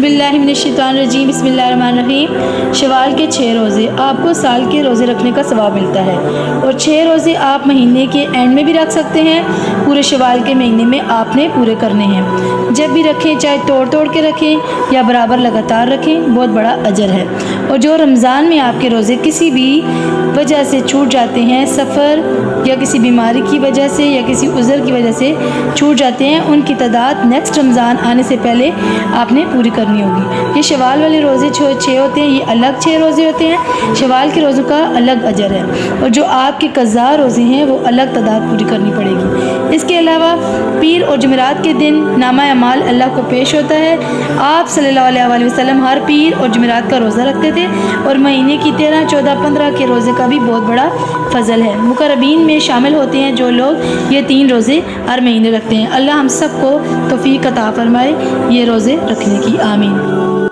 बिल्लाहि मिनश्शैतानिर्रजीम बिस्मिल्लाहिर्रहमानिर्रहीम। शवाल के 6 रोज़े आपको साल के रोज़े रखने का सवाब मिलता है और 6 रोज़े आप महीने के एंड में भी रख सकते हैं। पूरे शवाल के महीने में आपने पूरे करने हैं। जब भी रखें, चाहे तोड़ तोड़ के रखें या बराबर लगातार रखें, बहुत बड़ा अजर है। और जो रमज़ान में आपके रोज़े किसी भी वजह से छूट जाते हैं, सफ़र या किसी बीमारी की वजह से या किसी उज़र की वजह से छूट जाते हैं, उनकी तादाद नेक्स्ट रमज़ान आने से पहले आपने पूरी करनी होगी। ये शवाल वाले रोज़े 6 होते हैं, ये अलग 6 रोज़े होते हैं। शवाल के रोज़ों का अलग अजर है और जो आपके क़ज़ा रोज़े हैं वो अलग तादाद पूरी करनी पड़ेगी। इसके अलावा पीर और जुमेरात के दिन नामा अमाल अल्लाह को पेश होता है। आप सल्लल्लाहु अलैहि वसल्लम हर पीर और जुमेरात का रोज़ा रखते थे और महीने की 13, 14, 15 के रोज़े का भी बहुत बड़ा फ़ज़ल है। मुक़र्रबीन में शामिल होते हैं जो लोग ये 3 रोज़े हर महीने रखते हैं। अल्लाह हम सबको तौफ़ीक़ अता फ़रमाए ये रोज़े रखने की। आमीन।